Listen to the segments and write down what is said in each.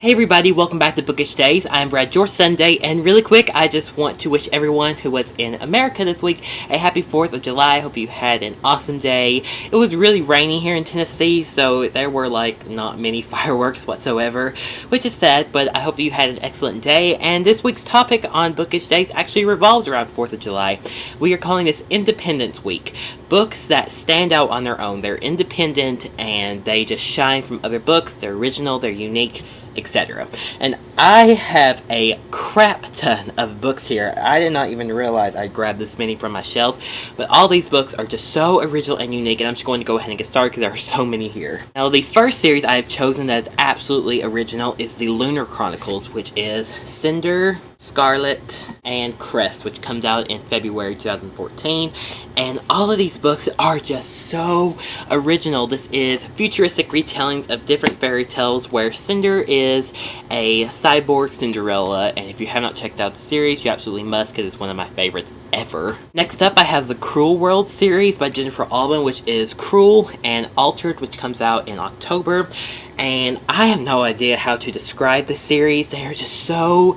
Hey everybody, welcome back to Bookish Days. I'm Brad, your Sunday, and really quick, I just want to wish everyone who was in America this week a happy 4th of July. I hope you had an awesome day. It was really rainy here in Tennessee, so there were not many fireworks whatsoever, which is sad, but I hope you had an excellent day. And this week's topic on Bookish Days actually revolves around 4th of July. We are calling this Independence Week. Books that stand out on their own. They're independent and they just shine from other books. They're original, they're unique, etc. And I have a crap ton of books here. I did not even realize I grabbed this many from my shelves, but all these books are just so original and unique, and I'm just going to go ahead and get started because there are so many here. Now, the first series I have chosen that is absolutely original is the Lunar Chronicles, which is Cinder, Scarlet, and Crest, which comes out in February 2014. And all of these books are just so original. This is futuristic retellings of different fairy tales where Cinder is a cyborg Cinderella, and if you have not checked out the series, you absolutely must because it's one of my favorites ever. Next up, I have the Cruel World series by Jennifer Ahlman, which is Cruel and Altered, which comes out in October. And I have no idea how to describe the series. They are just so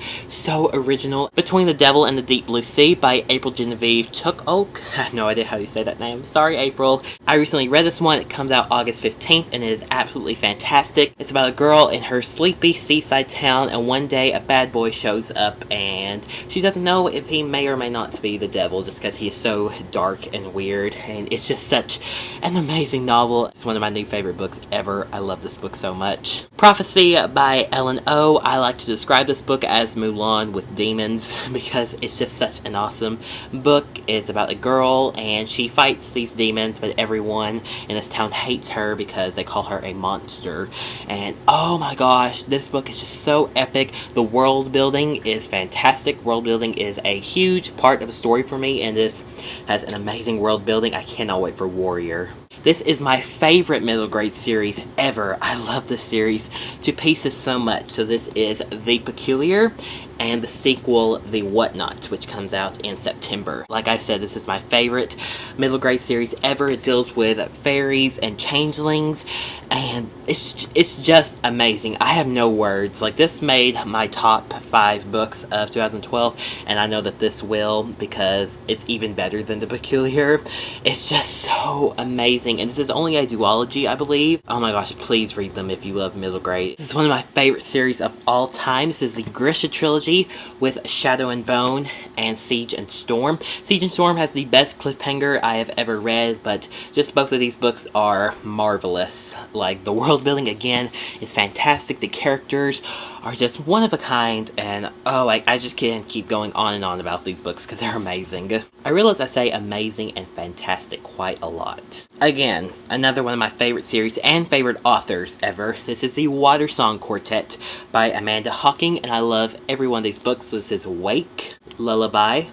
original. Between the Devil and the Deep Blue Sea by April Genevieve Chukok. I have no idea how you say that name. Sorry, April. I recently read this one. It comes out August 15th, and it is absolutely fantastic. It's about a girl in her sleepy seaside town, and one day a bad boy shows up, and she doesn't know if he may or may not be the devil, just because he is so dark and weird. And it's just such an amazing novel. It's one of my new favorite books ever. I love this book so much. Prophecy by Ellen O. I like to describe this book as Mulan with demons because it's just such an awesome book. It's about a girl and she fights these demons, but everyone in this town hates her because they call her a monster. And oh my gosh, this book is just so epic. The world building is fantastic. World building is a huge part of a story for me, and this has an amazing world building. I cannot wait for Warrior. This is my favorite middle grade series ever. I love this series to pieces so much. So this is The Peculiar and the sequel, The Whatnot, which comes out in September. Like I said, this is my favorite middle grade series ever. It deals with fairies and changelings, and it's just amazing. I have no words. This made my top 5 books of 2012, and I know that this will because it's even better than The Peculiar. It's just so amazing, and this is only a duology, I believe. Oh my gosh, please read them if you love middle grade. This is one of my favorite series of all time. This is the Grisha trilogy with Shadow and Bone and Siege and Storm. Siege and Storm has the best cliffhanger I have ever read, but just both of these books are marvelous. The world building, again, is fantastic. The characters are just one of a kind, and I just can't keep going on and on about these books because they're amazing. I realize I say amazing and fantastic quite a lot. Again, another one of my favorite series and favorite authors ever. This is the Water Song Quartet by Amanda Hocking, and I love every one of these books. So this is Wake, Lullaby,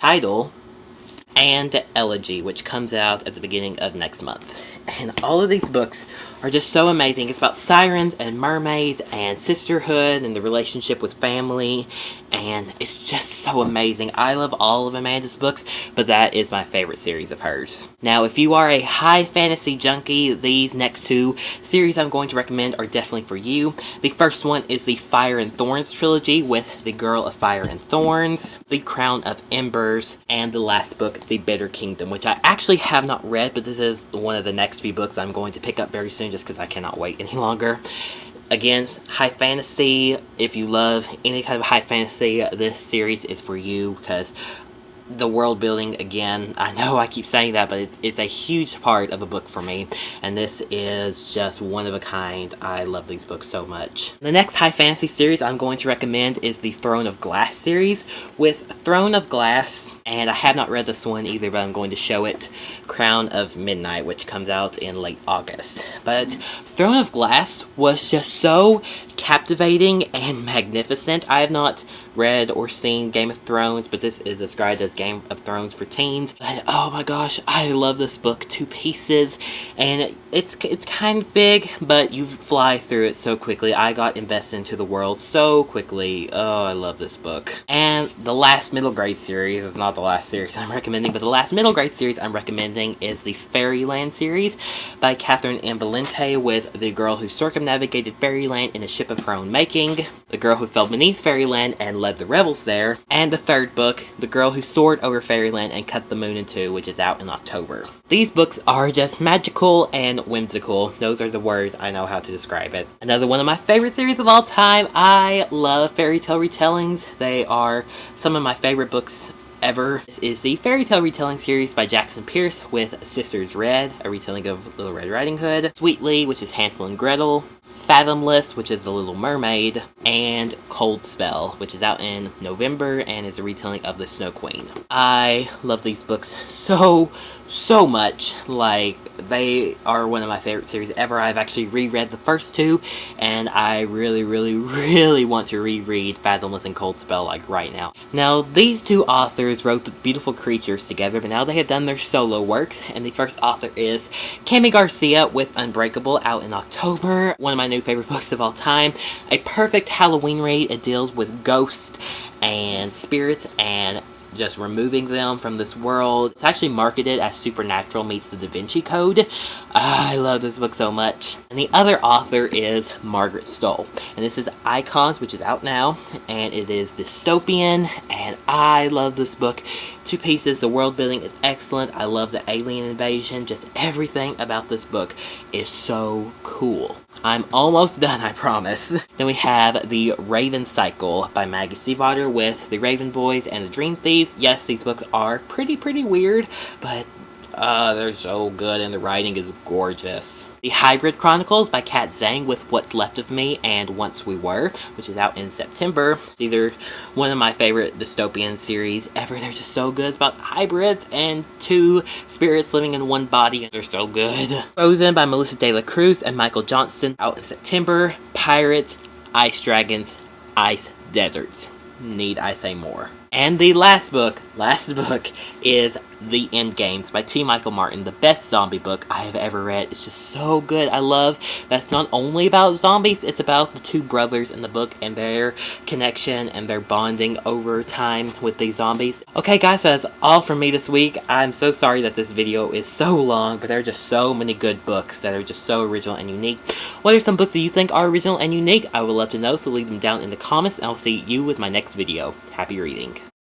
Tidal, and Elegy, which comes out at the beginning of next month. And all of these books are just so amazing. It's about sirens and mermaids and sisterhood and the relationship with family, and it's just so amazing. I love all of Amanda's books, but that is my favorite series of hers. Now, if you are a high fantasy junkie, these next 2 series I'm going to recommend are definitely for you. The first one is the Fire and Thorns trilogy with The Girl of Fire and Thorns, The Crown of Embers, and the last book, The Bitter Kingdom, which I actually have not read, but this is one of the next few books I'm going to pick up very soon just because I cannot wait any longer. Again, high fantasy. If you love any kind of high fantasy, this series is for you because the world building, again, I know I keep saying that, but it's a huge part of a book for me, and this is just one of a kind. I love these books so much. The next high fantasy series I'm going to recommend is the Throne of Glass series with Throne of Glass, and I have not read this one either, but I'm going to show it, Crown of Midnight, which comes out in late August. But Throne of Glass was just so captivating and magnificent. I have not read or seen Game of Thrones, but this is described as Game of Thrones for teens. But oh my gosh, I love this book to pieces, and it's kind of big, but you fly through it so quickly. I got invested into the world so quickly. Oh, I love this book. And the last middle grade series, it's not the the last series I'm recommending, but the last middle grade series I'm recommending is the Fairyland series by Catherine Ambalente, with the girl who circumnavigated Fairyland in a ship of her own making, the girl who fell beneath Fairyland and led the rebels there, and the third book, the girl who soared over Fairyland and cut the moon in two, which is out in October. These books are just magical and whimsical. Those are the words I know how to describe it. Another one of my favorite series of all time. I love fairy tale retellings. They are some of my favorite books ever. This is the fairy tale retelling series by Jackson Pierce, with Sisters Red, a retelling of Little Red Riding Hood, Sweetly, which is Hansel and Gretel, Fathomless, which is The Little Mermaid, and Cold Spell, which is out in November and is a retelling of The Snow Queen. I love these books so much. Like, they are one of my favorite series ever. I've actually reread the first two, and I really want to reread Fathomless and Cold Spell, like, right now. Now, these two authors wrote the Beautiful Creatures together, but now they have done their solo works, and the first author is Cami Garcia with Unbreakable, out in October. One of my new favorite books of all time. A perfect Halloween read. It deals with ghosts and spirits and just removing them from this world. It's actually marketed as Supernatural meets the Da Vinci Code. I love this book so much. And the other author is Margaret Stoll. And this is Icons, which is out now. And it is dystopian. And I love this book to pieces. The world building is excellent. I love the alien invasion. Just everything about this book is so cool. I'm almost done, I promise. Then we have The Raven Cycle by Maggie Stiefvater with The Raven Boys and The Dream Thieves. Yes, these books are pretty weird, but they're so good and the writing is gorgeous. The Hybrid Chronicles by Kat Zhang with What's Left of Me and Once We Were, which is out in September. These are one of my favorite dystopian series ever. They're just so good. It's about hybrids and two spirits living in one body. They're so good. Frozen by Melissa De La Cruz and Michael Johnston, out in September. Pirates, Ice Dragons, Ice Deserts. Need I say more? And the last book is The End Games by T. Michael Martin, the best zombie book I have ever read. It's just so good. I love that it's not only about zombies, it's about the two brothers in the book and their connection and their bonding over time with these zombies. Okay guys, so that's all from me this week. I'm so sorry that this video is so long, but there are just so many good books that are just so original and unique. What are some books that you think are original and unique? I would love to know, so leave them down in the comments, and I'll see you with my next video. Happy reading.